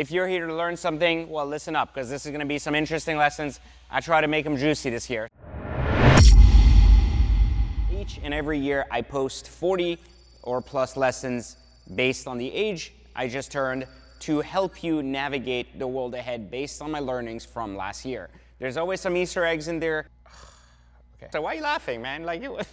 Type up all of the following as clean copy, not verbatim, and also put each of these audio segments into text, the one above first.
If you're here to learn something, well, listen up, because this is going to be some interesting lessons. I try to make them juicy this year. Each and every year, I post 40 or plus lessons based on the age I just turned to help you navigate the world ahead based on my learnings from last year. There's always some Easter eggs in there. Okay. So why are you laughing, man?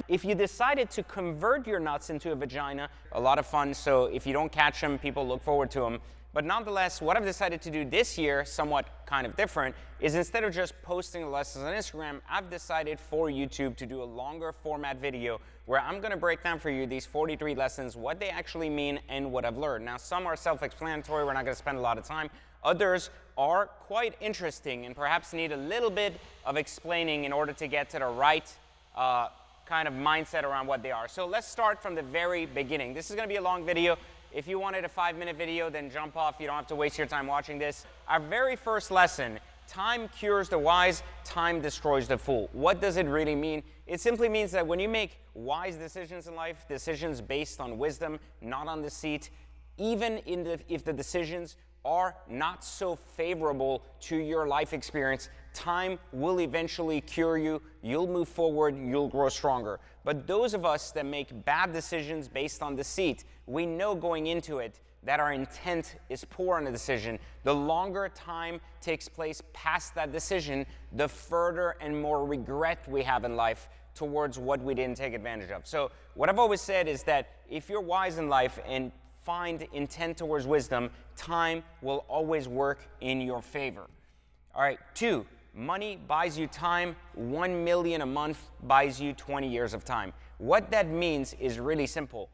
If you decided to convert your nuts into a vagina, a lot of fun. So if you don't catch them, people look forward to them. But nonetheless, what I've decided to do this year, somewhat kind of different, is instead of just posting the lessons on Instagram, I've decided for YouTube to do a longer format video where I'm going to break down for you these 43 lessons, what they actually mean and what I've learned. Now, some are self-explanatory. We're not going to spend a lot of time. Others are quite interesting and perhaps need a little bit of explaining in order to get to the right kind of mindset around what they are. So let's start from the very beginning. This is going to be a long video. If you wanted a 5-minute video, then jump off. You don't have to waste your time watching this. Our very first lesson, time cures the wise, time destroys the fool. What does it really mean? It simply means that when you make wise decisions in life, decisions based on wisdom, not on deceit, even if the decisions are not so favorable to your life experience, time will eventually cure you. You'll move forward, you'll grow stronger. But those of us that make bad decisions based on deceit, we know going into it that our intent is poor on the decision. The longer time takes place past that decision, the further and more regret we have in life towards what we didn't take advantage of. So what I've always said is that if you're wise in life and find intent towards wisdom, time will always work in your favor. All right, 2, money buys you time. 1 million a month buys you 20 years of time. What that means is really simple.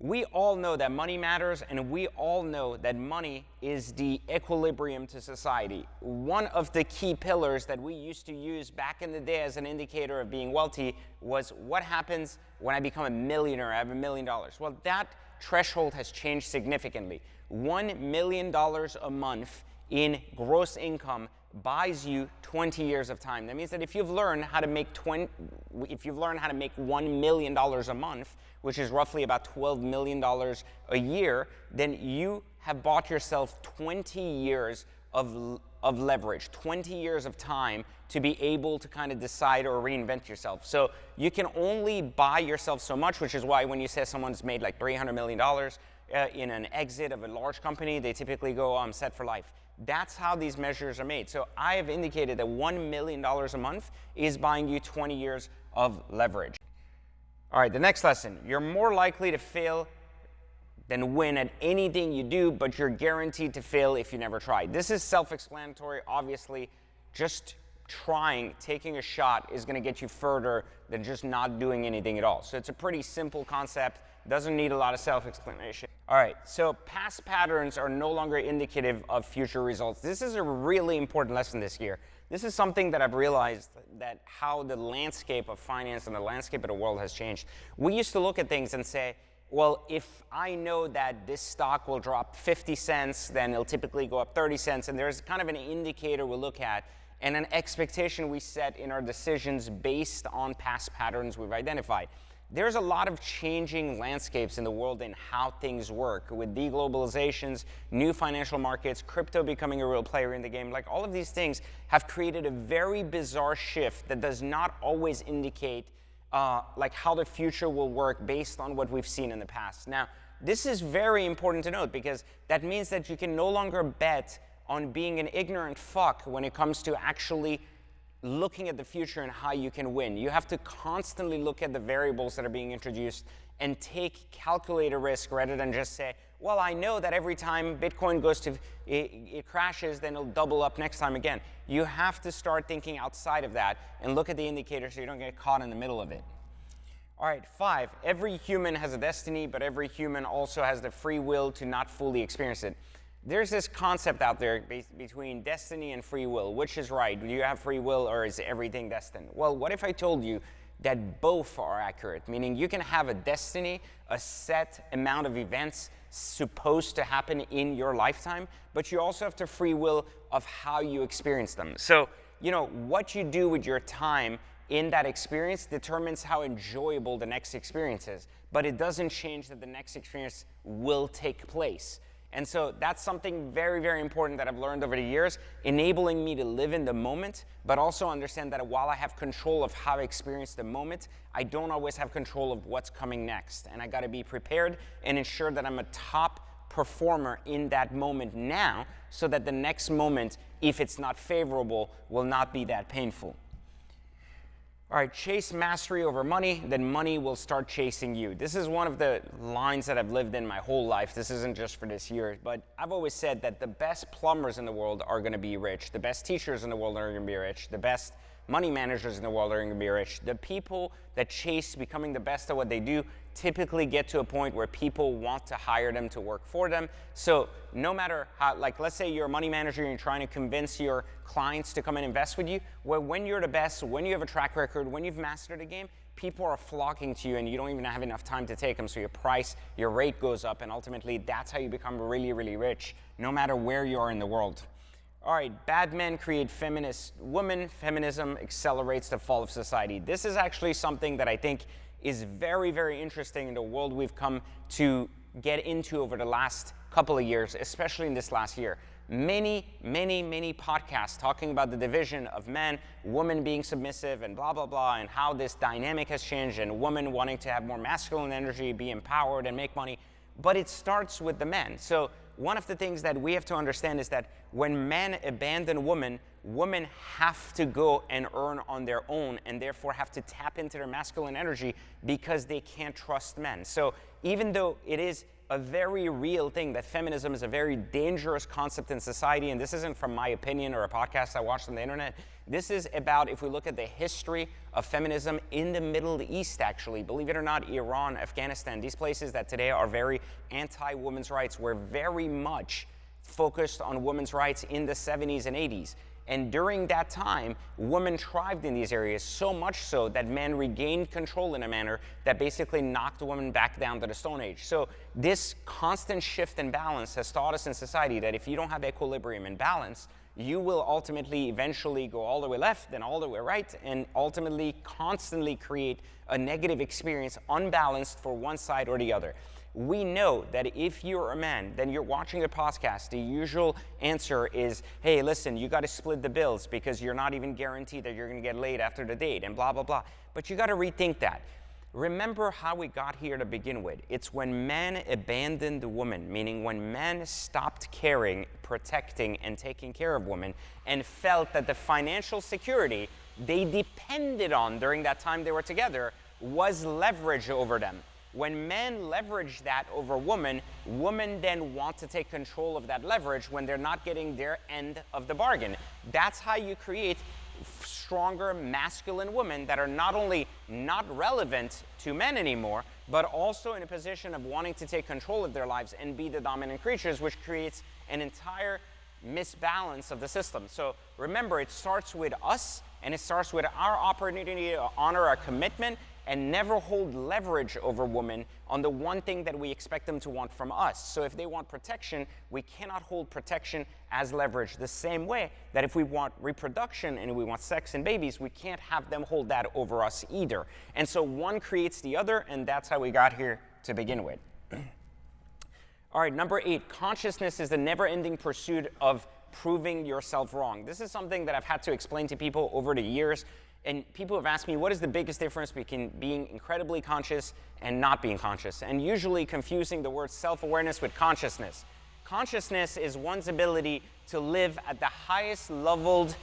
We all know that money matters, and we all know that money is the equilibrium to society. One of the key pillars that we used to use back in the day as an indicator of being wealthy was what happens when I become a millionaire, I have $1 million. Well, that threshold has changed significantly. $1 million a month in gross income buys you 20 years of time. That means that if you've learned how to make $1 million a month, which is roughly about $12 million a year, then you have bought yourself 20 years of leverage, 20 years of time to be able to kind of decide or reinvent yourself. So you can only buy yourself so much, which is why when you say someone's made like $300 million in an exit of a large company, they typically go, I'm set for life. That's how these measures are made. So I have indicated that $1 million a month is buying you 20 years of leverage. All right, the next lesson. You're more likely to fail than win at anything you do, but you're guaranteed to fail if you never try. This is self-explanatory. Obviously, just trying, taking a shot is going to get you further than just not doing anything at all. So it's a pretty simple concept. Doesn't need a lot of self-explanation. All right, so past patterns are no longer indicative of future results. This is a really important lesson this year. This is something that I've realized, that how the landscape of finance and the landscape of the world has changed. We used to look at things and say, well, if I know that this stock will drop 50 cents, then it'll typically go up 30 cents. And there's kind of an indicator we look at and an expectation we set in our decisions based on past patterns we've identified. There's a lot of changing landscapes in the world in how things work, with deglobalizations, new financial markets, crypto becoming a real player in the game. Like, all of these things have created a very bizarre shift that does not always indicate like how the future will work based on what we've seen in the past. Now, this is very important to note, because that means that you can no longer bet on being an ignorant fuck when it comes to actually looking at the future and how you can win. You have to constantly look at the variables that are being introduced and take calculated risk rather than just say, well, I know that every time Bitcoin goes to, it crashes, then it'll double up next time again. You have to start thinking outside of that and look at the indicators so you don't get caught in the middle of it. All right, 5, every human has a destiny, but every human also has the free will to not fully experience it. There's this concept out there between destiny and free will. Which is right? Do you have free will, or is everything destined? Well, what if I told you that both are accurate? Meaning you can have a destiny, a set amount of events supposed to happen in your lifetime, but you also have the free will of how you experience them. So, what you do with your time in that experience determines how enjoyable the next experience is. But it doesn't change that the next experience will take place. And so that's something very, very important that I've learned over the years, enabling me to live in the moment, but also understand that while I have control of how I experience the moment, I don't always have control of what's coming next. And I gotta be prepared and ensure that I'm a top performer in that moment now, so that the next moment, if it's not favorable, will not be that painful. All right, chase mastery over money, then money will start chasing you. This is one of the lines that I've lived in my whole life. This isn't just for this year, but I've always said that the best plumbers in the world are gonna be rich. The best teachers in the world are gonna be rich. The best money managers in the world are gonna be rich. The people that chase becoming the best at what they do typically get to a point where people want to hire them to work for them. So no matter how, like let's say you're a money manager and you're trying to convince your clients to come and invest with you, well, when you're the best, when you have a track record, when you've mastered a game, people are flocking to you and you don't even have enough time to take them. So your price, your rate goes up, and ultimately that's how you become really, really rich, no matter where you are in the world. All right, bad men create feminist women. Feminism accelerates the fall of society. This is actually something that I think is very, very interesting in the world we've come to get into over the last couple of years, especially in this last year. Many podcasts talking about the division of men, women being submissive and blah, blah, blah, and how this dynamic has changed, and women wanting to have more masculine energy, be empowered and make money. But it starts with the men. So one of the things that we have to understand is that when men abandon women, women have to go and earn on their own, and therefore have to tap into their masculine energy because they can't trust men. So even though it is a very real thing that feminism is a very dangerous concept in society, and this isn't from my opinion or a podcast I watched on the internet, this is about, if we look at the history of feminism in the Middle East, actually, believe it or not, Iran, Afghanistan, these places that today are very anti-women's rights were very much focused on women's rights in the 70s and 80s. And during that time, women thrived in these areas, so much so that men regained control in a manner that basically knocked women back down to the Stone Age. So this constant shift in balance has taught us in society that if you don't have equilibrium and balance, you will ultimately eventually go all the way left, then all the way right, and ultimately constantly create a negative experience, unbalanced for one side or the other. We know that if you're a man, then you're watching the podcast, the usual answer is, hey, listen, you got to split the bills because you're not even guaranteed that you're going to get laid after the date and blah, blah, blah. But you got to rethink that. Remember how we got here to begin with. It's when men abandoned the woman, meaning when men stopped caring, protecting, and taking care of women, and felt that the financial security they depended on during that time they were together was leverage over them. When men leverage that over women, women then want to take control of that leverage when they're not getting their end of the bargain. That's how you create stronger masculine women that are not only not relevant to men anymore, but also in a position of wanting to take control of their lives and be the dominant creatures, which creates an entire misbalance of the system. So remember, it starts with us, and it starts with our opportunity to honor our commitment and never hold leverage over women on the one thing that we expect them to want from us. So if they want protection, we cannot hold protection as leverage. The same way that if we want reproduction and we want sex and babies, we can't have them hold that over us either. And so one creates the other, and that's how we got here to begin with. All right, number 8, consciousness is the never-ending pursuit of proving yourself wrong. This is something that I've had to explain to people over the years. And people have asked me, what is the biggest difference between being incredibly conscious and not being conscious? And usually confusing the word self-awareness with consciousness. Consciousness is one's ability to live at the highest leveled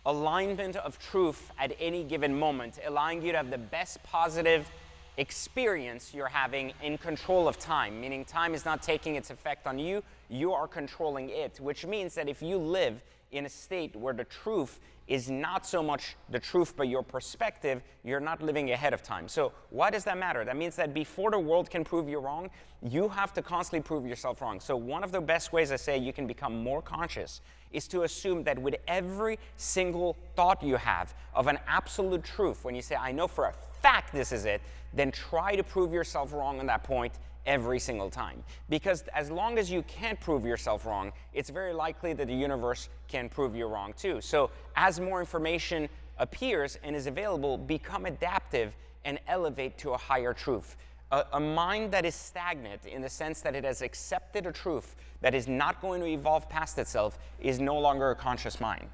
alignment of truth at any given moment, allowing you to have the best positive experience you're having in control of time, meaning time is not taking its effect on you, you are controlling it, which means that if you live in a state where the truth is not so much the truth but your perspective, you're not living ahead of time. So why does that matter? That means that before the world can prove you wrong, you have to constantly prove yourself wrong. So one of the best ways I say you can become more conscious is to assume that with every single thought you have of an absolute truth, when you say, I know for a fact this is it, then try to prove yourself wrong on that point every single time. Because as long as you can't prove yourself wrong, it's very likely that the universe can prove you wrong too. So as more information appears and is available, become adaptive and elevate to a higher truth. A mind that is stagnant in the sense that it has accepted a truth that is not going to evolve past itself is no longer a conscious mind.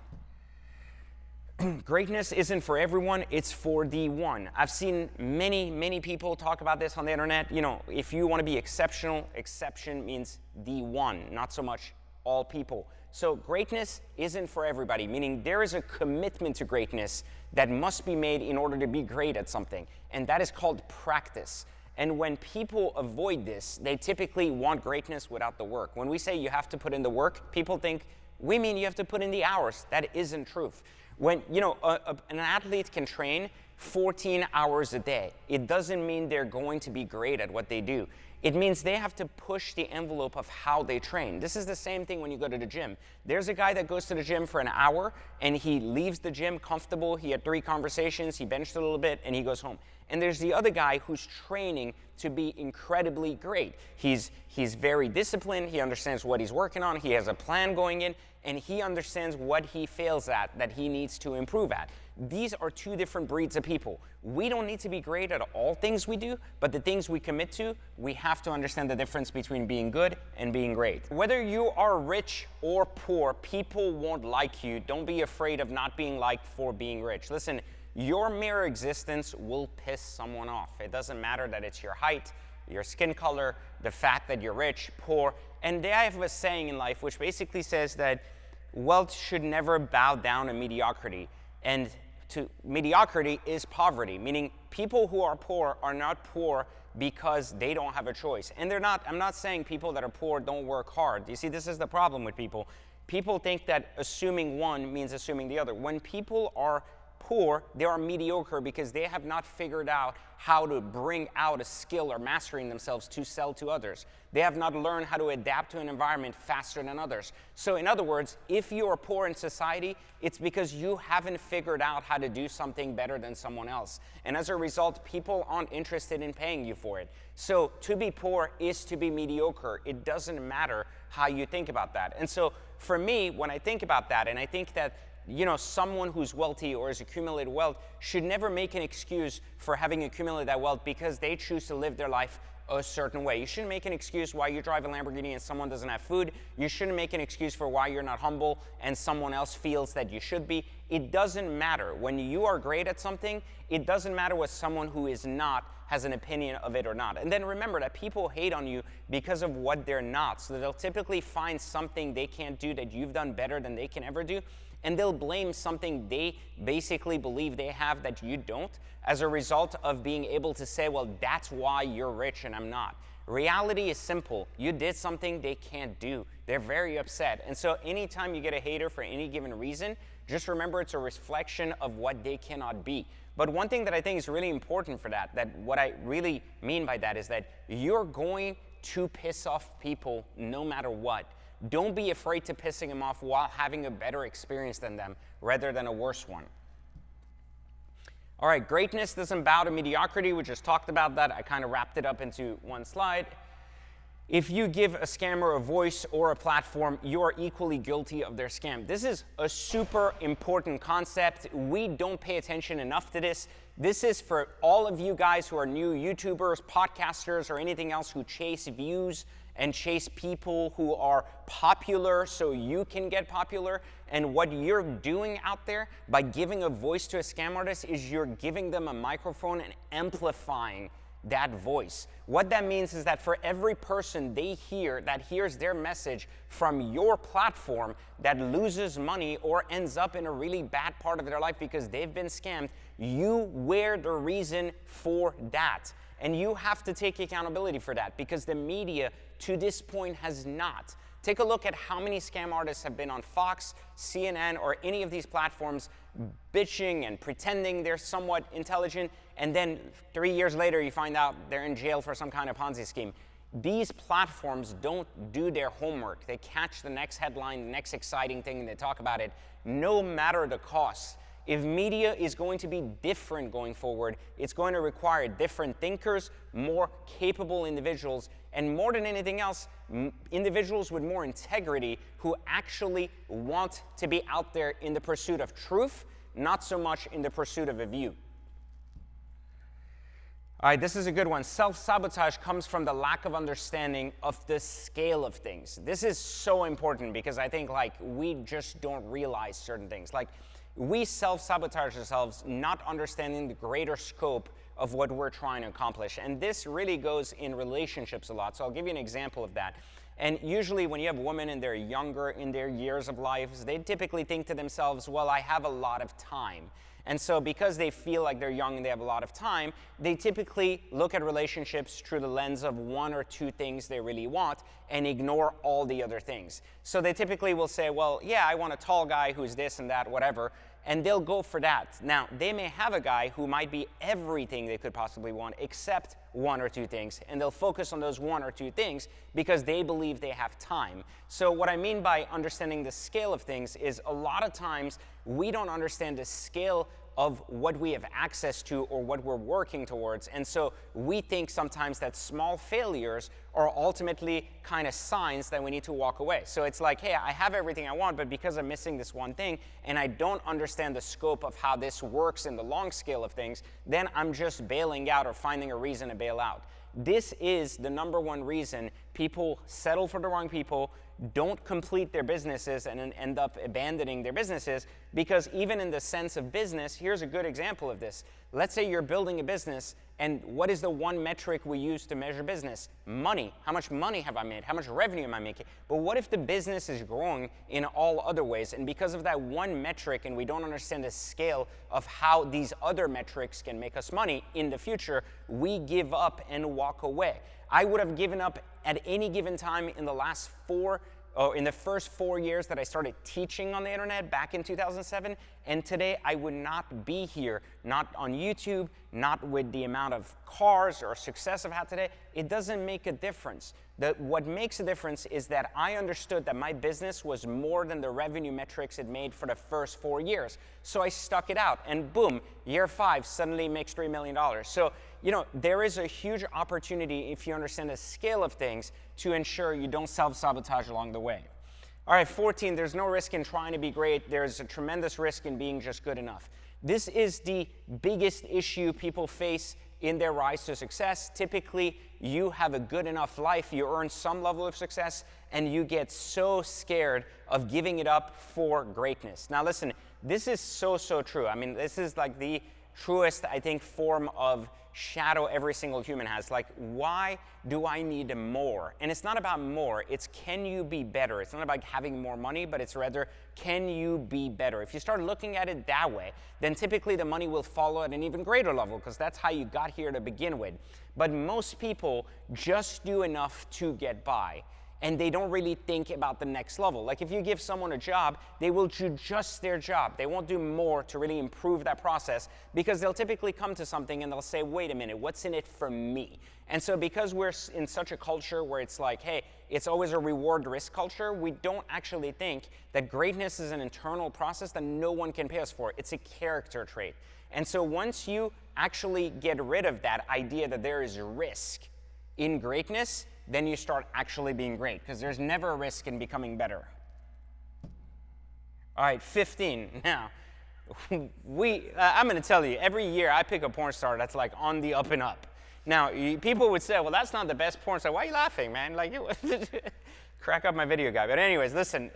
Greatness isn't for everyone, it's for the one. I've seen many people talk about this on the internet. You know, if you want to be exceptional, exception means the one, not so much all people. So greatness isn't for everybody, meaning there is a commitment to greatness that must be made in order to be great at something, and that is called practice. And when people avoid this, they typically want greatness without the work. When we say you have to put in the work, people think, we mean you have to put in the hours. That isn't truth. When, you know, an athlete can train 14 hours a day. It doesn't mean they're going to be great at what they do. It means they have to push the envelope of how they train. This is the same thing when you go to the gym. There's a guy that goes to the gym for an hour and he leaves the gym comfortable. He had 3 conversations, he benched a little bit, and he goes home. And there's the other guy who's training to be incredibly great. He's very disciplined, he understands what he's working on, he has a plan going in, and he understands what he fails at that he needs to improve at. These are 2 different breeds of people. We don't need to be great at all things we do, but the things we commit to, we have to understand the difference between being good and being great. Whether you are rich or poor, people won't like you. Don't be afraid of not being liked for being rich. Listen, your mere existence will piss someone off. It doesn't matter that it's your height, your skin color, the fact that you're rich, poor. And I have a saying in life which basically says that wealth should never bow down to mediocrity. And mediocrity is poverty, meaning people who are poor are not poor because they don't have a choice. And they're not, I'm not saying people that are poor don't work hard. You see, this is the problem with people. People think that assuming one means assuming the other. When people are poor, they are mediocre because they have not figured out how to bring out a skill or mastering themselves to sell to others. They have not learned how to adapt to an environment faster than others. So in other words, if you are poor in society, it's because you haven't figured out how to do something better than someone else. And as a result, people aren't interested in paying you for it. So to be poor is to be mediocre. It doesn't matter how you think about that. And so for me, when I think about that, and I think that someone who's wealthy or has accumulated wealth should never make an excuse for having accumulated that wealth because they choose to live their life a certain way. You shouldn't make an excuse why you drive a Lamborghini and someone doesn't have food. You shouldn't make an excuse for why you're not humble and someone else feels that you should be. It doesn't matter. When you are great at something, it doesn't matter what someone who is not has an opinion of it or not. And then remember that people hate on you because of what they're not. So they'll typically find something they can't do that you've done better than they can ever do. And they'll blame something they basically believe they have that you don't as a result of being able to say, well, that's why you're rich and I'm not. Reality is simple. You did something they can't do. They're very upset. And so anytime you get a hater for any given reason, just remember it's a reflection of what they cannot be. But one thing that I think is really important for that what I really mean by that is that you're going to piss off people no matter what. Don't be afraid to pissing them off while having a better experience than them rather than a worse one. All right, greatness doesn't bow to mediocrity. We just talked about that. I kind of wrapped it up into one slide. If you give a scammer a voice or a platform, you are equally guilty of their scam. This is a super important concept. We don't pay attention enough to this. This is for all of you guys who are new YouTubers, podcasters, or anything else who chase views and chase people who are popular so you can get popular. And what you're doing out there by giving a voice to a scam artist is you're giving them a microphone and amplifying that voice. What that means is that for every person they hear that hears their message from your platform that loses money or ends up in a really bad part of their life because they've been scammed, you wear the reason for that. And you have to take accountability for that because the media to this point has not. Take a look at how many scam artists have been on Fox, CNN, or any of these platforms bitching and pretending they're somewhat intelligent, and then 3 years later you find out they're in jail for some kind of Ponzi scheme. These platforms don't do their homework. They catch the next headline, the next exciting thing, and they talk about it no matter the cost. If media is going to be different going forward, it's going to require different thinkers, more capable individuals, and more than anything else, individuals with more integrity who actually want to be out there in the pursuit of truth, not so much in the pursuit of a view. All right, this is a good one. Self-sabotage comes from the lack of understanding of the scale of things. This is so important because I think like we just don't realize certain things. Like we self-sabotage ourselves not understanding the greater scope of what we're trying to accomplish. And this really goes in relationships a lot. So I'll give you an example of that. And usually when you have women and they're younger in their years of lives, they typically think to themselves, well, I have a lot of time. And so because they feel like they're young and they have a lot of time, they typically look at relationships through the lens of one or two things they really want and ignore all the other things. So they typically will say, well, yeah, I want a tall guy who's this and that, whatever, and they'll go for that. Now, they may have a guy who might be everything they could possibly want except one or two things, and they'll focus on those one or two things because they believe they have time. So what I mean by understanding the scale of things is a lot of times we don't understand the scale of what we have access to or what we're working towards. And so we think sometimes that small failures are ultimately kind of signs that we need to walk away. So it's like, hey, I have everything I want, but because I'm missing this one thing and I don't understand the scope of how this works in the long scale of things, then I'm just bailing out or finding a reason to bail out. This is the number one reason people settle for the wrong people, don't complete their businesses and then end up abandoning their businesses, because even in the sense of business, here's a good example of this. Let's say you're building a business, and what is the one metric we use to measure business? Money. How much money have I made? How much revenue am I making? But what if the business is growing in all other ways, and because of that one metric, and we don't understand the scale of how these other metrics can make us money in the future, we give up and walk away. I would have given up at any given time in the first 4 years that I started teaching on the internet back in 2007, and today I would not be here, not on YouTube, not with the amount of cars or success I've had today. It doesn't make a difference. What makes a difference is that I understood that my business was more than the revenue metrics it made for the first 4 years. So I stuck it out, and boom, year 5 suddenly makes $3 million. So, there is a huge opportunity if you understand the scale of things to ensure you don't self-sabotage along the way. All right, 14, there's no risk in trying to be great. There's a tremendous risk in being just good enough. This is the biggest issue people face in their rise to success. Typically, you have a good enough life, you earn some level of success, and you get so scared of giving it up for greatness. Now listen, this is so true. I mean, this is like the truest, I think, form of shadow every single human has. Like, why do I need more? And it's not about more, it's can you be better? It's not about having more money, but it's rather, can you be better? If you start looking at it that way, then typically the money will follow at an even greater level, because that's how you got here to begin with. But most people just do enough to get by, and they don't really think about the next level. Like if you give someone a job, they will do just their job. They won't do more to really improve that process, because they'll typically come to something and they'll say, wait a minute, what's in it for me? And so because we're in such a culture where it's like, hey, it's always a reward risk culture, we don't actually think that greatness is an internal process that no one can pay us for. It's a character trait. And so once you actually get rid of that idea that there is risk in greatness, then you start actually being great, because there's never a risk in becoming better. All right, 15. Now, I'm going to tell you, every year I pick a porn star that's like on the up and up. Now, people would say, well, that's not the best porn star. Why are you laughing, man? Like, you crack up my video guy. But anyways, listen,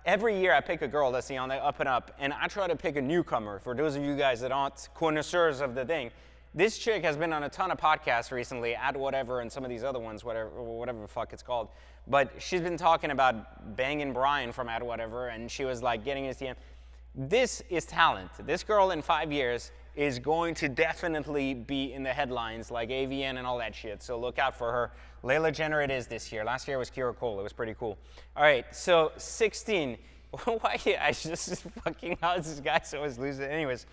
every year I pick a girl that's on the up and up, and I try to pick a newcomer. For those of you guys that aren't connoisseurs of the thing, this chick has been on a ton of podcasts recently, Ad Whatever and some of these other ones, whatever the fuck it's called. But she's been talking about banging Brian from Ad Whatever, and she was like getting his DM. This is talent. This girl in 5 years is going to definitely be in the headlines like AVN and all that shit. So look out for her. Layla Jenner it is this year. Last year was Kira Cole. It was pretty cool. All right, so 16. Why? I just fucking, how is this guy always losing? Anyways.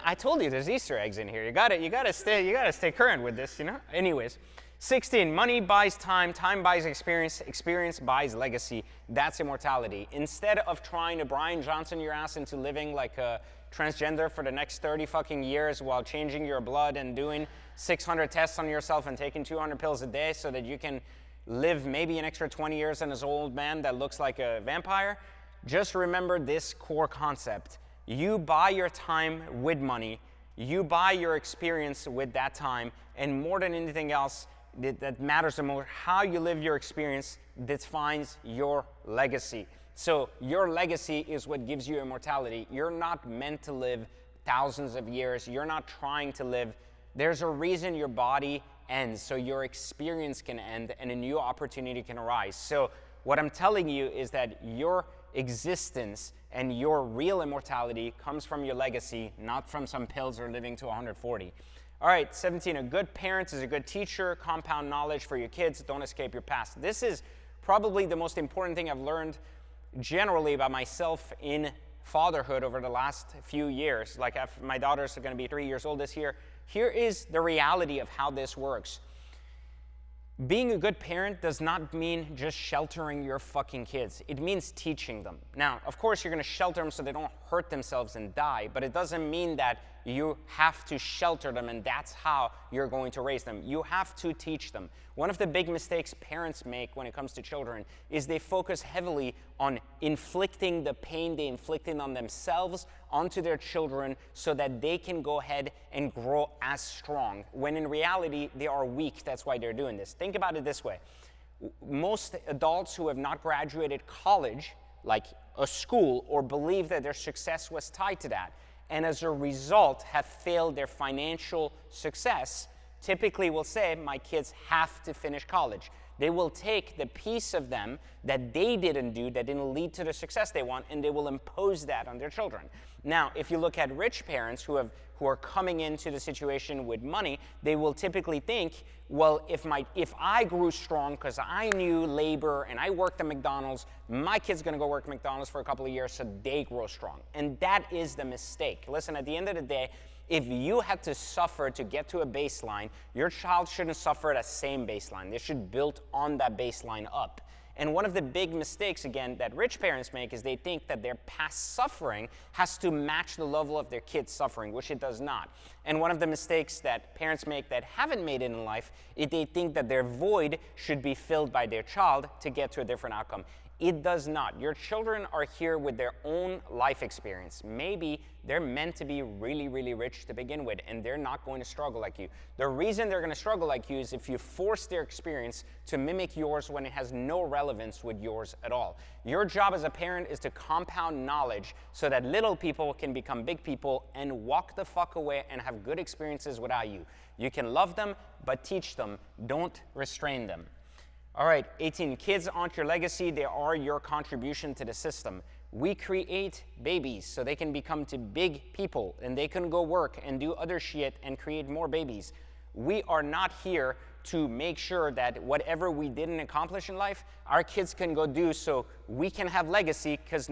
I told you there's Easter eggs in here. You gotta stay current with this, Anyways, 16, money buys time buys experience buys legacy. That's immortality. Instead of trying to Brian Johnson your ass into living like a transgender for the next 30 fucking years while changing your blood and doing 600 tests on yourself and taking 200 pills a day so that you can live maybe an extra 20 years in this old man that looks like a vampire, just remember this core concept. You buy your time with money You buy your experience with that time, and more than anything else, that matters the most, how you live your experience defines your legacy. So your legacy is what gives you immortality. You're not meant to live thousands of years. You're not trying to live. There's a reason your body ends, so your experience can end and a new opportunity can arise. So what I'm telling you is that your existence and your real immortality comes from your legacy, not from some pills or living to 140. All right, 17, a good parent is a good teacher. Compound knowledge for your kids. Don't escape your past. This is probably the most important thing I've learned generally about myself in fatherhood over the last few years. Like my daughters are going to be 3 years old this year. Here is the reality of how this works. Being a good parent does not mean just sheltering your fucking kids. It means teaching them. Now, of course, you're going to shelter them so they don't hurt themselves and die, but it doesn't mean that you have to shelter them and that's how you're going to raise them. You have to teach them. One of the big mistakes parents make when it comes to children is they focus heavily on inflicting the pain they inflicted on themselves onto their children so that they can go ahead and grow as strong, when in reality they are weak. That's why they're doing this. Think about it this way. Most adults who have not graduated college, like a school, or believe that their success was tied to that, and as a result have failed their financial success, typically will say, my kids have to finish college. They will take the piece of them that they didn't do, that didn't lead to the success they want, and they will impose that on their children. Now, if you look at rich parents who are coming into the situation with money, they will typically think, well, if I grew strong because I knew labor and I worked at McDonald's, my kid's going to go work at McDonald's for a couple of years so they grow strong. And that is the mistake. Listen, at the end of the day, if you had to suffer to get to a baseline, your child shouldn't suffer at that same baseline. They should build on that baseline up. And one of the big mistakes, again, that rich parents make is they think that their past suffering has to match the level of their kids' suffering, which it does not. And one of the mistakes that parents make that haven't made it in life is they think that their void should be filled by their child to get to a different outcome. It does not. Your children are here with their own life experience. Maybe they're meant to be really, really rich to begin with, and they're not going to struggle like you. The reason they're going to struggle like you is if you force their experience to mimic yours when it has no relevance with yours at all. Your job as a parent is to compound knowledge so that little people can become big people and walk the fuck away and have good experiences without you. You can love them, but teach them. Don't restrain them. All right, 18, kids aren't your legacy, they are your contribution to the system. We create babies so they can become to big people and they can go work and do other shit and create more babies. We are not here to make sure that whatever we didn't accomplish in life, our kids can go do so we can have legacy, because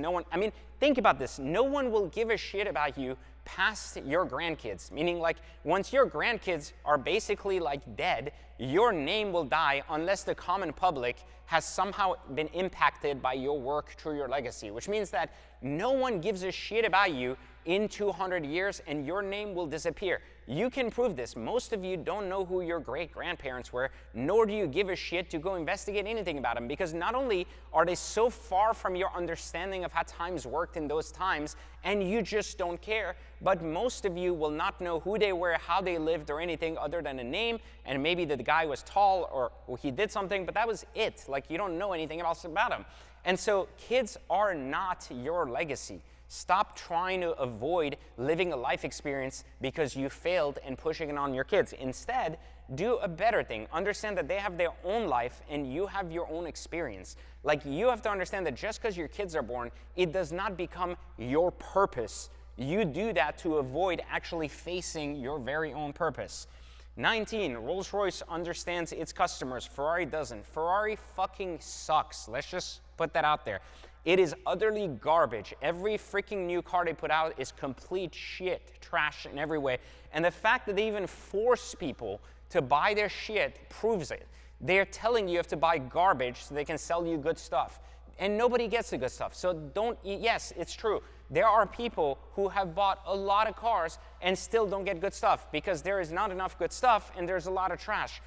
think about this, no one will give a shit about you past your grandkids, meaning like once your grandkids are basically like dead, your name will die unless the common public has somehow been impacted by your work through your legacy, which means that no one gives a shit about you in 200 years and your name will disappear. You can prove this. Most of you don't know who your great-grandparents were, nor do you give a shit to go investigate anything about them, because not only are they so far from your understanding of how times worked in those times, and you just don't care, but most of you will not know who they were, how they lived, or anything other than a name, and maybe that the guy was tall or he did something, but that was it. Like, you don't know anything else about him. And so kids are not your legacy. Stop trying to avoid living a life experience because you failed and pushing it on your kids. Instead, do a better thing. Understand that they have their own life and you have your own experience. Like, you have to understand that just because your kids are born, it does not become your purpose. You do that to avoid actually facing your very own purpose. 19, Rolls-Royce understands its customers. Ferrari doesn't. Ferrari fucking sucks. Let's just put that out there. It is utterly garbage. Every freaking new car they put out is complete shit, trash in every way. And the fact that they even force people to buy their shit proves it. They're telling you have to buy garbage so they can sell you good stuff. And nobody gets the good stuff. So yes, it's true. There are people who have bought a lot of cars and still don't get good stuff because there is not enough good stuff and there's a lot of trash.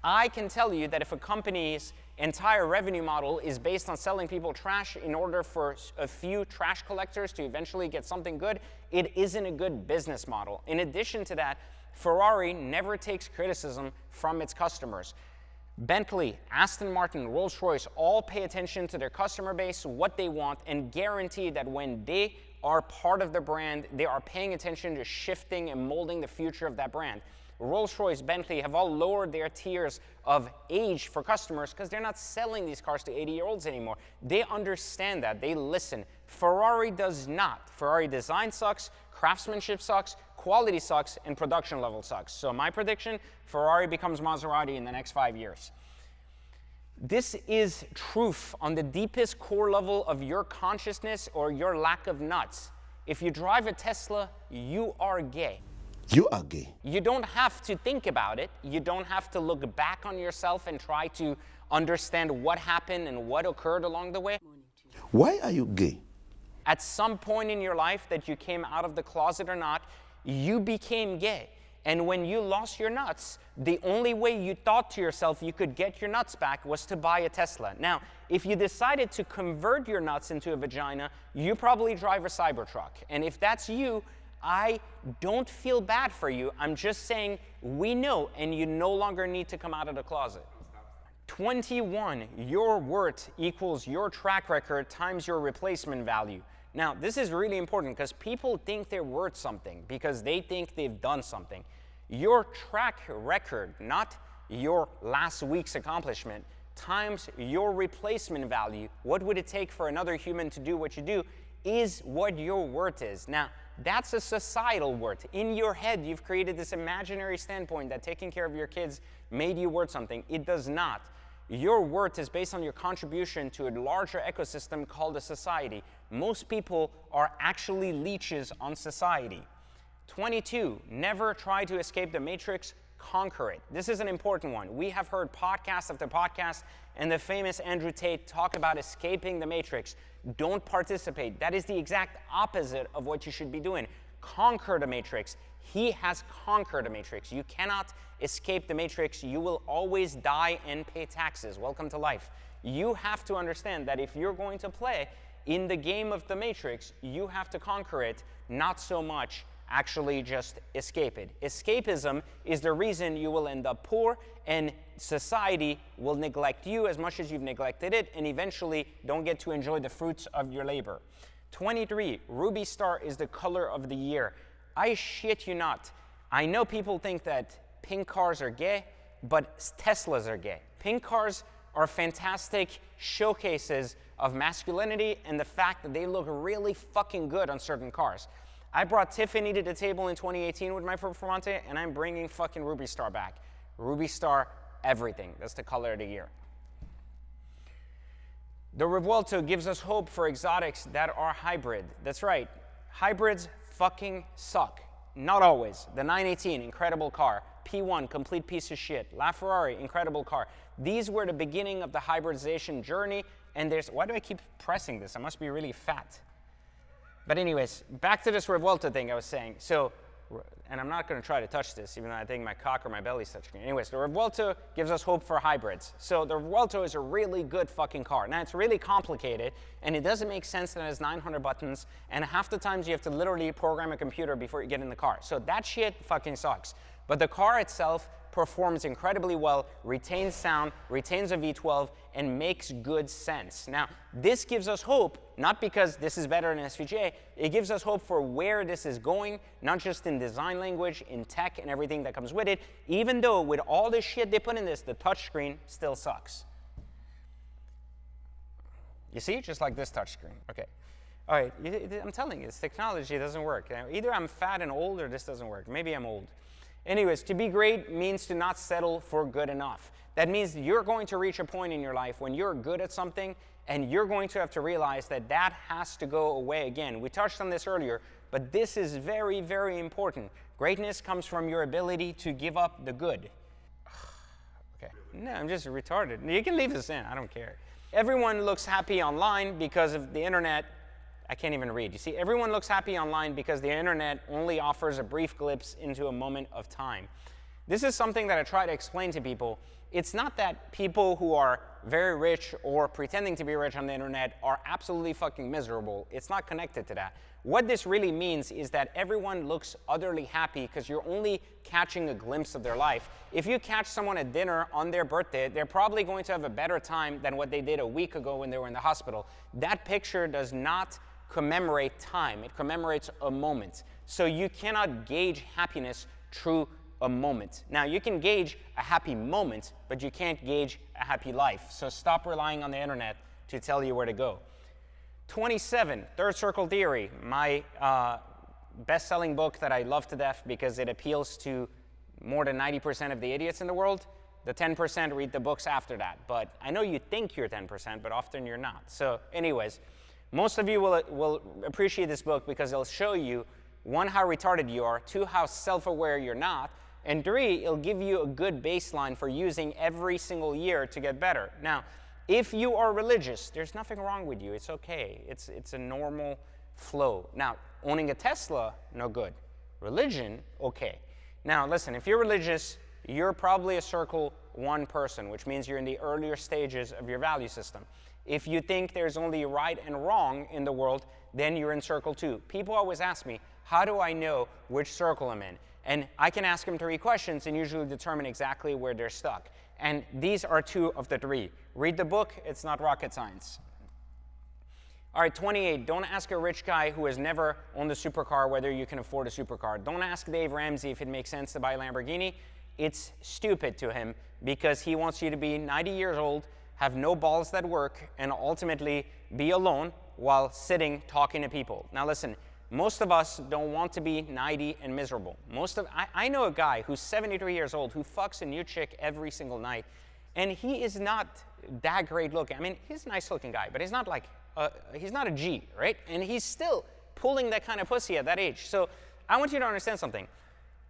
I can tell you that if a company entire revenue model is based on selling people trash in order for a few trash collectors to eventually get something good, it isn't a good business model. In addition to that, Ferrari never takes criticism from its customers. Bentley, Aston Martin, Rolls-Royce all pay attention to their customer base, what they want, and guarantee that when they are part of the brand, they are paying attention to shifting and molding the future of that brand. Rolls-Royce, Bentley have all lowered their tiers of age for customers because they're not selling these cars to 80-year-olds anymore. They understand that. They listen. Ferrari does not. Ferrari design sucks, craftsmanship sucks, quality sucks, and production level sucks. So my prediction, Ferrari becomes Maserati in the next 5 years. This is truth on the deepest core level of your consciousness or your lack of nuts. If you drive a Tesla, you are gay. You are gay. You don't have to think about it. You don't have to look back on yourself and try to understand what happened and what occurred along the way. Why are you gay? At some point in your life that you came out of the closet or not, you became gay. And when you lost your nuts, the only way you thought to yourself you could get your nuts back was to buy a Tesla. Now, if you decided to convert your nuts into a vagina, you probably drive a Cybertruck. And if that's you, I don't feel bad for you. I'm just saying we know, and you no longer need to come out of the closet. 21, your worth equals your track record times your replacement value. Now, this is really important because people think they're worth something because they think they've done something. Your track record, not your last week's accomplishment, times your replacement value, what would it take for another human to do what you do, is what your worth is. Now, that's a societal worth. In your head, you've created this imaginary standpoint that taking care of your kids made you worth something. It does not. Your worth is based on your contribution to a larger ecosystem called a society. Most people are actually leeches on society. 22, never try to escape the matrix, conquer it. This is an important one. We have heard podcast after podcast and the famous Andrew Tate talk about escaping the matrix. Don't participate. That is the exact opposite of what you should be doing. Conquer the matrix. He has conquered the matrix. You cannot escape the matrix. You will always die and pay taxes. Welcome to life. You have to understand that if you're going to play in the game of the matrix, you have to conquer it, not so much actually just escape it. Escapism is the reason you will end up poor, and society will neglect you as much as you've neglected it, and eventually don't get to enjoy the fruits of your labor. 23, Ruby Star is the color of the year. I shit you not. I know people think that pink cars are gay, but Teslas are gay. Pink cars are fantastic showcases of masculinity and the fact that they look really fucking good on certain cars. I brought Tiffany to the table in 2018 with my Performante, and I'm bringing fucking Ruby Star back. Ruby Star, everything. That's the color of the year. The Revuelto gives us hope for exotics that are hybrid. That's right. Hybrids fucking suck. Not always. The 918, incredible car. P1, complete piece of shit. LaFerrari, incredible car. These were the beginning of the hybridization journey, and there's... Why do I keep pressing this? I must be really fat. But anyways, back to this Revuelto thing I was saying. So, and I'm not going to try to touch this, even though I think my cock or my belly's touching it. Anyways, the Revuelto gives us hope for hybrids. So the Revuelto is a really good fucking car. Now, it's really complicated, and it doesn't make sense that it has 900 buttons, and half the times you have to literally program a computer before you get in the car. So that shit fucking sucks. But the car itself performs incredibly well, retains sound, retains a V12, and makes good sense. Now, this gives us hope, not because this is better than SVJ, it gives us hope for where this is going, not just in design language, in tech, and everything that comes with it, even though with all this shit they put in this, the touchscreen still sucks. You see? Just like this touchscreen. Okay. All right, I'm telling you, this technology doesn't work. Either I'm fat and old, or this doesn't work. Maybe I'm old. Anyways, to be great means to not settle for good enough. That means you're going to reach a point in your life when you're good at something, and you're going to have to realize that that has to go away again. We touched on this earlier, but this is very, very important. Greatness comes from your ability to give up the good. Okay. No, I'm just retarded. You can leave this in. I don't care. Everyone looks happy online because of the internet. I can't even read. You see, everyone looks happy online because the internet only offers a brief glimpse into a moment of time. This is something that I try to explain to people. It's not that people who are very rich or pretending to be rich on the internet are absolutely fucking miserable. It's not connected to that. What this really means is that everyone looks utterly happy because you're only catching a glimpse of their life. If you catch someone at dinner on their birthday, they're probably going to have a better time than what they did a week ago when they were in the hospital. That picture does not commemorate time. It commemorates a moment. So you cannot gauge happiness through a moment. Now, you can gauge a happy moment, but you can't gauge a happy life. So stop relying on the internet to tell you where to go. 27, Third Circle Theory, my best-selling book that I love to death because it appeals to more than 90% of the idiots in the world. The 10% read the books after that. But I know you think you're 10%, but often you're not. So anyways, most of you will appreciate this book because it'll show you, one, how retarded you are, two, how self-aware you're not, and three, it'll give you a good baseline for using every single year to get better. Now, if you are religious, there's nothing wrong with you. It's okay. It's a normal flow. Now, owning a Tesla, no good. Religion, okay. Now, listen, if you're religious, you're probably a circle 1 person, which means you're in the earlier stages of your value system. If you think there's only right and wrong in the world, then you're in circle 2. People always ask me, how do I know which circle I'm in? And I can ask them 3 questions and usually determine exactly where they're stuck. And these are 2 of the 3. Read the book, it's not rocket science. All right, 28, don't ask a rich guy who has never owned a supercar whether you can afford a supercar. Don't ask Dave Ramsey if it makes sense to buy a Lamborghini. It's stupid to him because he wants you to be 90 years old, have no balls that work, and ultimately be alone while sitting talking to people. Now listen, most of us don't want to be 90 and miserable. I know a guy who's 73 years old who fucks a new chick every single night, and he is not that great looking. I mean, he's a nice looking guy, but he's not like, he's not a G, right? And he's still pulling that kind of pussy at that age. So I want you to understand something.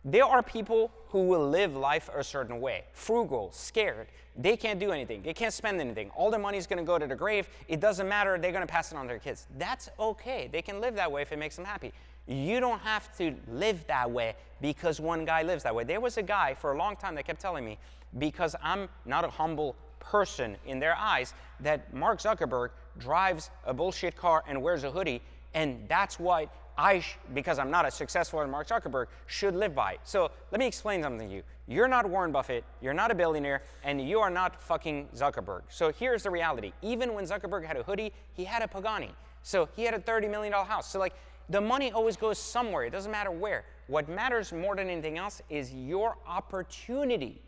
There are people who will live life a certain way. Frugal, scared. They can't do anything. They can't spend anything. All their money is going to go to the grave. It doesn't matter. They're going to pass it on to their kids. That's okay. They can live that way if it makes them happy. You don't have to live that way because one guy lives that way. There was a guy for a long time that kept telling me, because I'm not a humble person in their eyes, that Mark Zuckerberg drives a bullshit car and wears a hoodie, and that's what because I'm not as successful as Mark Zuckerberg, should live by. So let me explain something to you. You're not Warren Buffett, you're not a billionaire, and you are not fucking Zuckerberg. So here's the reality. Even when Zuckerberg had a hoodie, he had a Pagani. So he had a $30 million house. So like, the money always goes somewhere. It doesn't matter where. What matters more than anything else is your opportunity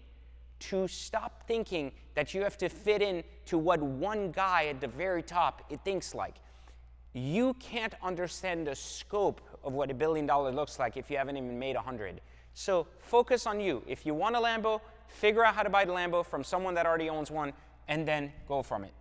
to stop thinking that you have to fit in to what one guy at the very top it thinks like. You can't understand the scope of what $1 billion looks like if you haven't even made 100. So focus on you. If you want a Lambo, figure out how to buy the Lambo from someone that already owns one, and then go from it.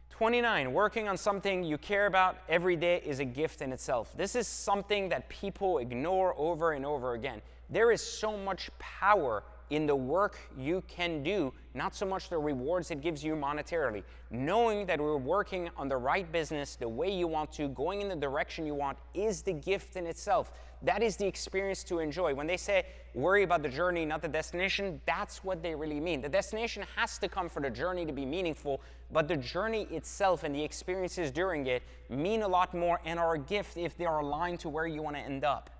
29, working on something you care about every day is a gift in itself. This is something that people ignore over and over again. There is so much power in the work you can do, not so much the rewards it gives you monetarily. Knowing that we're working on the right business, the way you want to, going in the direction you want, is the gift in itself. That is the experience to enjoy. When they say, worry about the journey, not the destination, that's what they really mean. The destination has to come for the journey to be meaningful, but the journey itself and the experiences during it mean a lot more and are a gift if they are aligned to where you want to end up.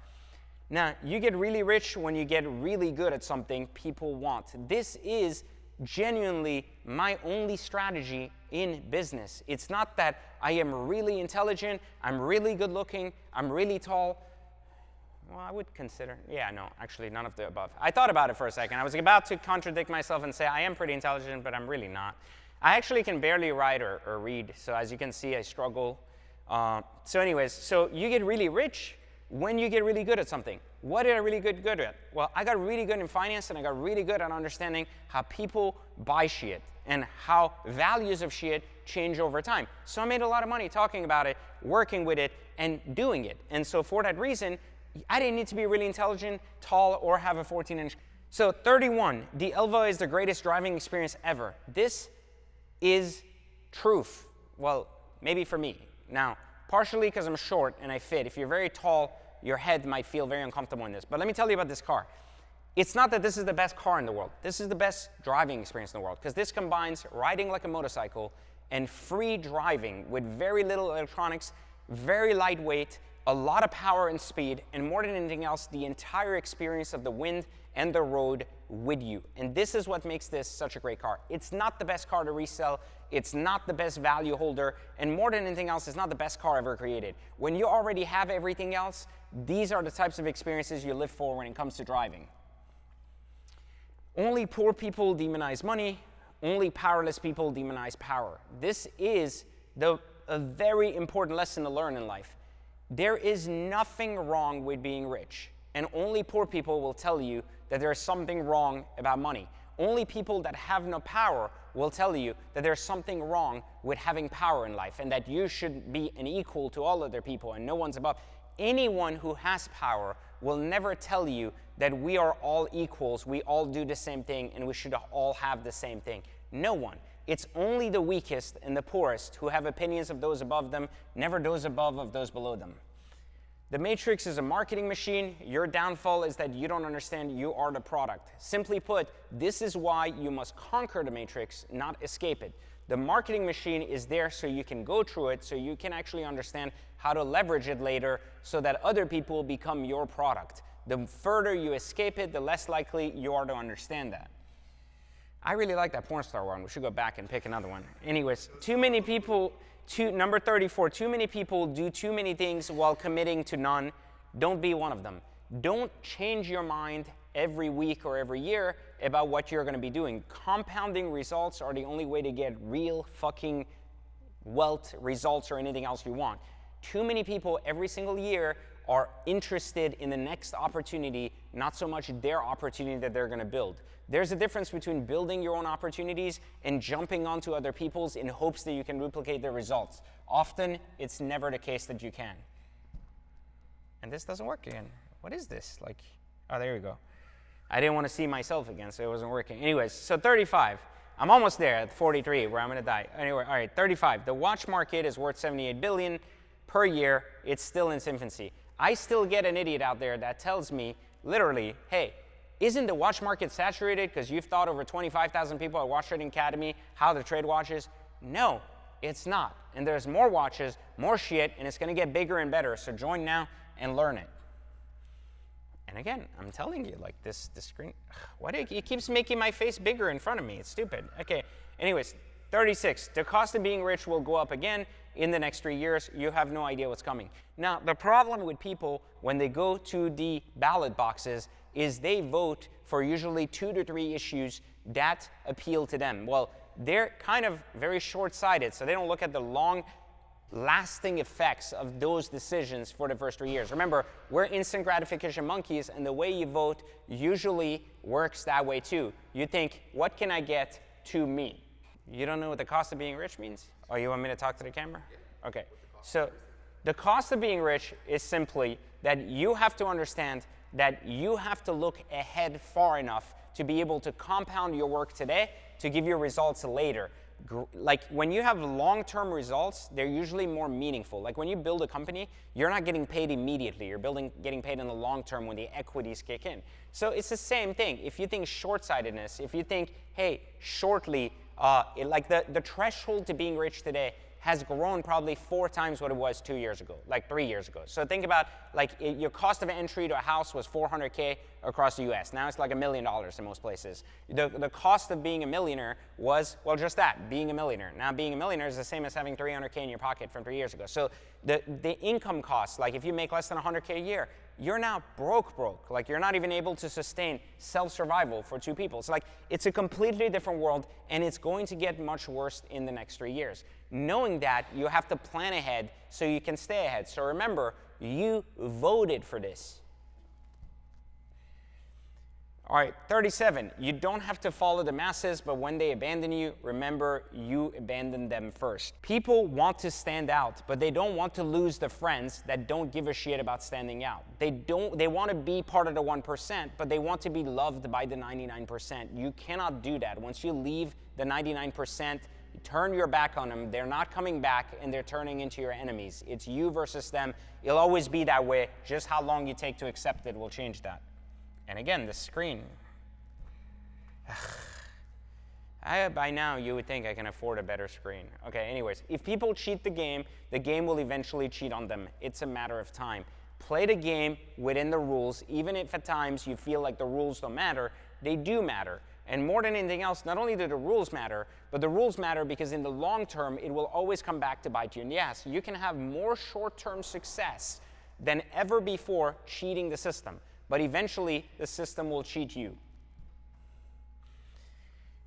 Now, you get really rich when you get really good at something people want. This is genuinely my only strategy in business. It's not that I am really intelligent, I'm really good looking, I'm really tall. Well, I would consider, yeah, no, actually none of the above. I thought about it for a second. I was about to contradict myself and say I am pretty intelligent, but I'm really not. I actually can barely write or read, so as you can see, I struggle. So anyways, so you get really rich when you get really good at something. What did I really get good at? Well, I got really good in finance, and I got really good at understanding how people buy shit and how values of shit change over time. So I made a lot of money talking about it, working with it, and doing it. And so for that reason, I didn't need to be really intelligent, tall, or have a 14-inch. So 31, the Elva is the greatest driving experience ever. This is truth. Well, maybe for me. Now, partially because I'm short and I fit. If you're very tall, your head might feel very uncomfortable in this. But let me tell you about this car. It's not that this is the best car in the world. This is the best driving experience in the world, because this combines riding like a motorcycle and free driving with very little electronics, very lightweight, a lot of power and speed, and more than anything else, the entire experience of the wind and the road with you. And this is what makes this such a great car. It's not the best car to resell, it's not the best value holder, and more than anything else, it's not the best car ever created. When you already have everything else, these are the types of experiences you live for when it comes to driving. Only poor people demonize money, only powerless people demonize power. This is a very important lesson to learn in life. There is nothing wrong with being rich, and only poor people will tell you that there is something wrong about money. Only people that have no power will tell you that there's something wrong with having power in life, and that you should be an equal to all other people and no one's above. Anyone who has power will never tell you that we are all equals, we all do the same thing, and we should all have the same thing. No one. It's only the weakest and the poorest who have opinions of those above them, never those above of those below them. The Matrix is a marketing machine. Your downfall is that you don't understand you are the product. Simply put, this is why you must conquer the Matrix, not escape it. The marketing machine is there so you can go through it, so you can actually understand how to leverage it later so that other people become your product. The further you escape it, the less likely you are to understand that. I really like that porn star one. We should go back and pick another one. Anyways, number 34, too many people do too many things while committing to none. Don't be one of them. Don't change your mind every week or every year about what you're going to be doing. Compounding results are the only way to get real fucking wealth, results, or anything else you want. Too many people every single year are interested in the next opportunity, not so much their opportunity that they're going to build. There's a difference between building your own opportunities and jumping onto other people's in hopes that you can replicate their results. Often, it's never the case that you can. And this doesn't work again. What is this? Oh, there we go. I didn't want to see myself again, so it wasn't working. Anyways, so 35. I'm almost there at 43, where I'm going to die. Anyway, all right, 35. The watch market is worth $78 billion per year. It's still in its infancy. I still get an idiot out there that tells me, literally, hey, isn't the watch market saturated because you've taught over 25,000 people at Watch Trading Academy how to trade watches? No, it's not. And there's more watches, more shit, and it's going to get bigger and better. So join now and learn it. And again, I'm telling you, this screen, it keeps making my face bigger in front of me. It's stupid. Okay, anyways, 36. The cost of being rich will go up again in the next 3 years. You have no idea what's coming. Now, the problem with people when they go to the ballot boxes is they vote for usually 2 to 3 issues that appeal to them. Well, they're kind of very short-sighted, so they don't look at the long-lasting effects of those decisions for the first 3 years. Remember, we're instant gratification monkeys, and the way you vote usually works that way too. You think, what can I get to me? You don't know what the cost of being rich means? Oh, you want me to talk to the camera? Okay. So the cost of being rich is simply that you have to understand that you have to look ahead far enough to be able to compound your work today to give you results later. Like when you have long-term results, they're usually more meaningful. Like when you build a company, you're not getting paid immediately. You're getting paid in the long term when the equities kick in. So it's the same thing. If you think short-sightedness, if you think, hey, shortly, the threshold to being rich today has grown probably 4 times what it was 2 years ago, 3 years ago. So think about your cost of entry to a house was $400K across the US. Now it's like $1 million in most places. The cost of being a millionaire was, well, just that, being a millionaire. Now being a millionaire is the same as having $300K in your pocket from 3 years ago. So the income costs, if you make less than $100K a year, you're now broke. You're not even able to sustain self-survival for 2 people. It's a completely different world, and it's going to get much worse in the next 3 years. Knowing that, you have to plan ahead so you can stay ahead. So remember, you voted for this. All right, 37. You don't have to follow the masses, but when they abandon you, remember you abandoned them first. People want to stand out, but they don't want to lose the friends that don't give a shit about standing out. They want to be part of the 1%, but they want to be loved by the 99%. You cannot do that. Once you leave the 99%, turn your back on them, they're not coming back, and they're turning into your enemies. It's you versus them. It'll always be that way. Just how long you take to accept it will change that. And again, the screen. By now, you would think I can afford a better screen. Okay, anyways, if people cheat the game will eventually cheat on them. It's a matter of time. Play the game within the rules, even if at times you feel like the rules don't matter, they do matter. And more than anything else, not only do the rules matter, but the rules matter because in the long term, it will always come back to bite you in the ass. You can have more short-term success than ever before cheating the system, but eventually the system will cheat you.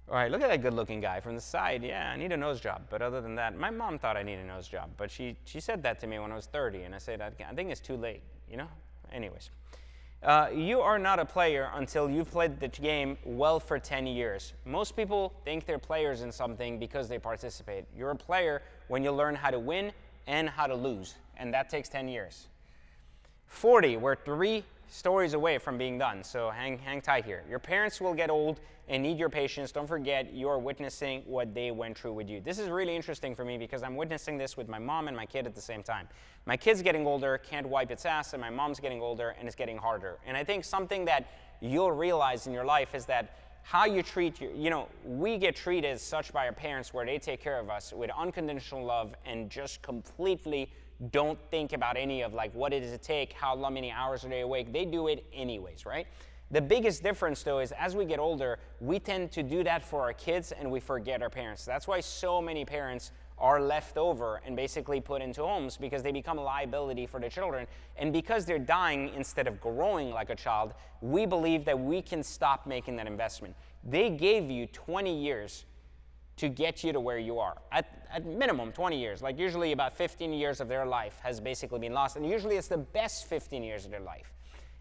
All right, look at that good-looking guy from the side. Yeah, I need a nose job. But other than that, my mom thought I needed a nose job. But she said that to me when I was 30, and I said, I think it's too late, you know? Anyways. You are not a player until you've played the game well for 10 years. Most people think they're players in something because they participate. You're a player when you learn how to win and how to lose, and that takes 10 years. 40, we're 3 stories away from being done, so hang tight here. Your parents will get old and need your patience. Don't forget you're witnessing what they went through with you. This is really interesting for me because I'm witnessing this with my mom and my kid at the same time. My kid's getting older, can't wipe its ass, and my mom's getting older and it's getting harder. And I think something that you'll realize in your life is that how you treat we get treated as such by our parents where they take care of us with unconditional love and just completely don't think about any of like what does it take, how many hours are they awake. They do it anyways, right? The biggest difference though is as we get older, we tend to do that for our kids and we forget our parents. That's why so many parents are left over and basically put into homes because they become a liability for the children. And because they're dying instead of growing like a child, we believe that we can stop making that investment. They gave you 20 years to get you to where you are. At minimum 20 years, like usually about 15 years of their life has basically been lost. And usually it's the best 15 years of their life.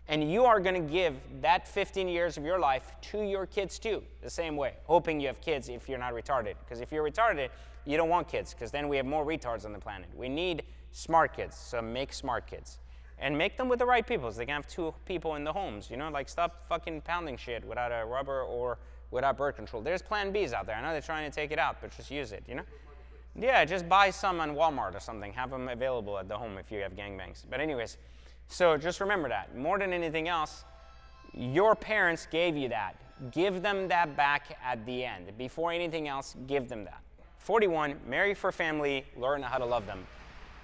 And you are gonna give that 15 years of your life to your kids too, the same way, hoping you have kids if you're not retarded. Because if you're retarded, you don't want kids, because then we have more retards on the planet. We need smart kids, so make smart kids. And make them with the right people, so they can have 2 people in the homes, like stop fucking pounding shit without a rubber or without birth control. There's Plan Bs out there. I know they're trying to take it out, but just use it, Yeah, just buy some on Walmart or something. Have them available at the home if you have gangbangs. But anyways, so just remember that. More than anything else, your parents gave you that. Give them that back at the end. Before anything else, give them that. 41, marry for family, learn how to love them.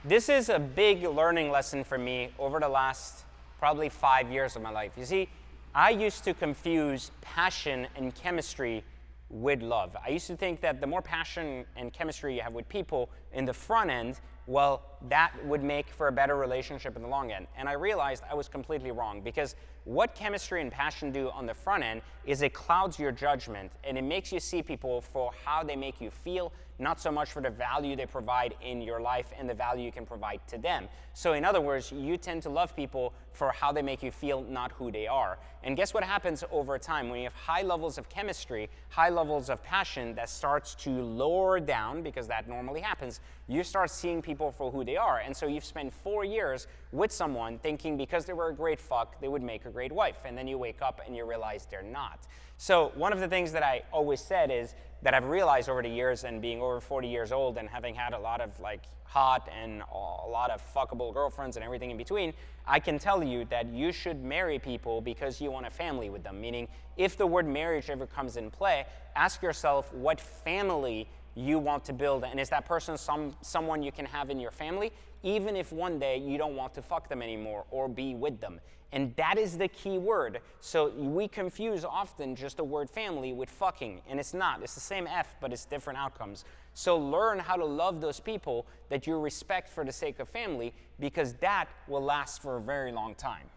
This is a big learning lesson for me over the last probably 5 years of my life. You see, I used to confuse passion and chemistry with love. I used to think that the more passion and chemistry you have with people in the front end, well, that would make for a better relationship in the long end. And I realized I was completely wrong because what chemistry and passion do on the front end is it clouds your judgment and it makes you see people for how they make you feel, not so much for the value they provide in your life and the value you can provide to them. So in other words, you tend to love people for how they make you feel, not who they are. And guess what happens over time? When you have high levels of chemistry, high levels of passion, that starts to lower down, because that normally happens, you start seeing people for who they are. And so you've spent 4 years with someone thinking because they were a great fuck, they would make a great wife. And then you wake up and you realize they're not. So one of the things that I always said is that I've realized over the years, and being over 40 years old and having had a lot of hot and a lot of fuckable girlfriends and everything in between, I can tell you that you should marry people because you want a family with them. Meaning, if the word marriage ever comes in play, ask yourself what family you want to build, and is that person someone you can have in your family, even if one day you don't want to fuck them anymore or be with them. And that is the key word. So we confuse often just the word family with fucking, and it's not. It's the same F, but it's different outcomes. So learn how to love those people that you respect for the sake of family, because that will last for a very long time.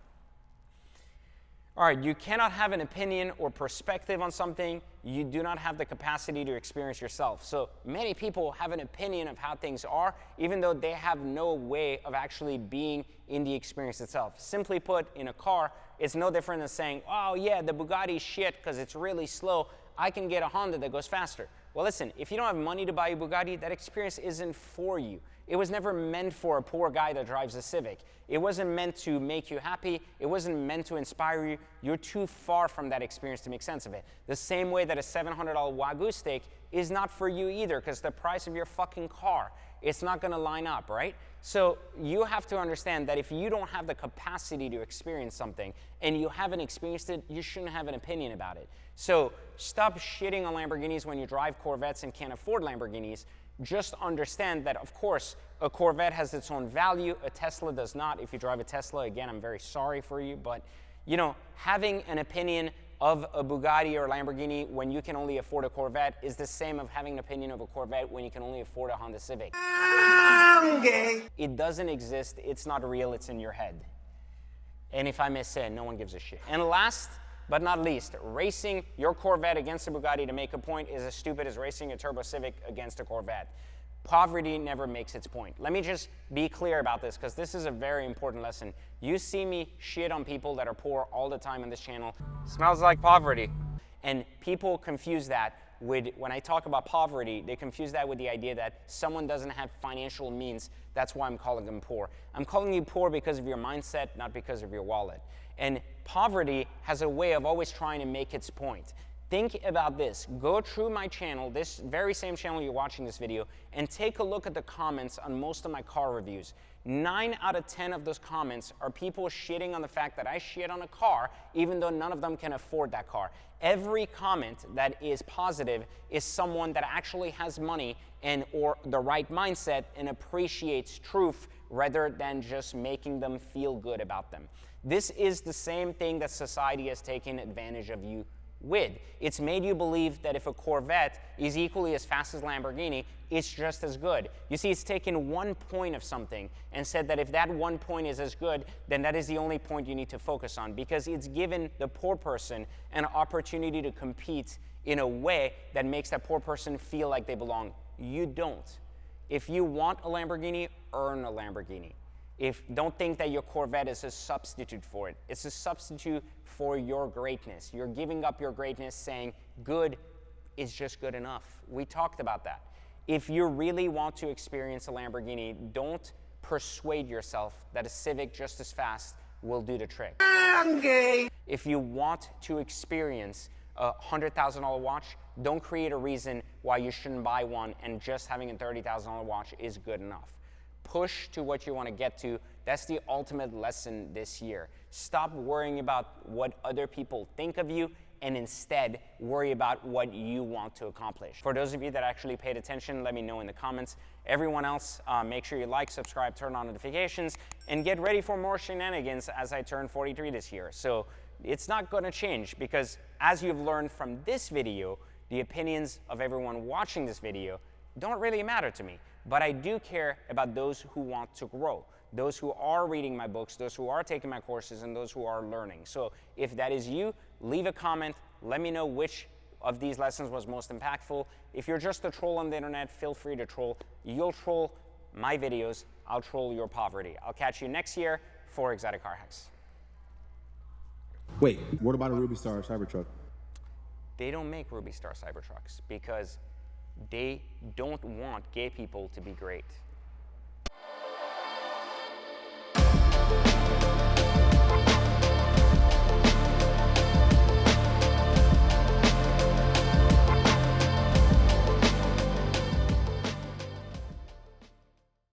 All right, you cannot have an opinion or perspective on something you do not have the capacity to experience yourself. So many people have an opinion of how things are, even though they have no way of actually being in the experience itself. Simply put, in a car, it's no different than saying, oh yeah, the Bugatti's shit because it's really slow. I can get a Honda that goes faster. Well, listen, if you don't have money to buy a Bugatti, that experience isn't for you. It was never meant for a poor guy that drives a Civic. It wasn't meant to make you happy. It wasn't meant to inspire you. You're too far from that experience to make sense of it. The same way that a $700 Wagyu steak is not for you either, because the price of your fucking car, it's not gonna line up, right? So you have to understand that if you don't have the capacity to experience something and you haven't experienced it, you shouldn't have an opinion about it. So stop shitting on Lamborghinis when you drive Corvettes and can't afford Lamborghinis. Just understand that, of course, a Corvette has its own value. A Tesla does not. If you drive a Tesla, again, I'm very sorry for you. But, you know, having an opinion of a Bugatti or a Lamborghini when you can only afford a Corvette is the same of having an opinion of a Corvette when you can only afford a Honda Civic. It doesn't exist. It's not real. It's in your head. And if I may say, no one gives a shit. And last but not least, racing your Corvette against a Bugatti to make a point is as stupid as racing a Turbo Civic against a Corvette. Poverty never makes its point. Let me just be clear about this, because this is a very important lesson. You see me shit on people that are poor all the time on this channel. Smells like poverty. And people confuse that with, when I talk about poverty, they confuse that with the idea that someone doesn't have financial means. That's why I'm calling them poor. I'm calling you poor because of your mindset, not because of your wallet. And poverty has a way of always trying to make its point. Think about this. Go through my channel, this very same channel you're watching this video, and take a look at the comments on most of my car reviews. 9 out of 10 of those comments are people shitting on the fact that I shit on a car, even though none of them can afford that car. Every comment that is positive is someone that actually has money and or the right mindset and appreciates truth rather than just making them feel good about them. This is the same thing that society has taken advantage of you with. It's made you believe that if a Corvette is equally as fast as Lamborghini, it's just as good. You see, it's taken 1 point of something and said that if that 1 point is as good, then that is the only point you need to focus on, because it's given the poor person an opportunity to compete in a way that makes that poor person feel like they belong. You don't. If you want a Lamborghini, earn a Lamborghini. Don't think that your Corvette is a substitute for it. It's a substitute for your greatness. You're giving up your greatness, saying good is just good enough. We talked about that. If you really want to experience a Lamborghini, don't persuade yourself that a Civic just as fast will do the trick. Okay. If you want to experience a $100,000 watch, don't create a reason why you shouldn't buy one and just having a $30,000 watch is good enough. Push to what you want to get to. That's the ultimate lesson this year. Stop worrying about what other people think of you and instead worry about what you want to accomplish. For those of you that actually paid attention, let me know in the comments. Everyone else, make sure you like, subscribe, turn on notifications, and get ready for more shenanigans as I turn 43 this year. So it's not going to change, because as you've learned from this video, the opinions of everyone watching this video don't really matter to me. But I do care about those who want to grow, those who are reading my books, those who are taking my courses, and those who are learning. So if that is you, leave a comment. Let me know which of these lessons was most impactful. If you're just a troll on the internet, feel free to troll. You'll troll my videos. I'll troll your poverty. I'll catch you next year for Exotic Car Hacks. Wait, what about a Ruby Star Cybertruck? They don't make Ruby Star Cybertrucks because they don't want gay people to be great.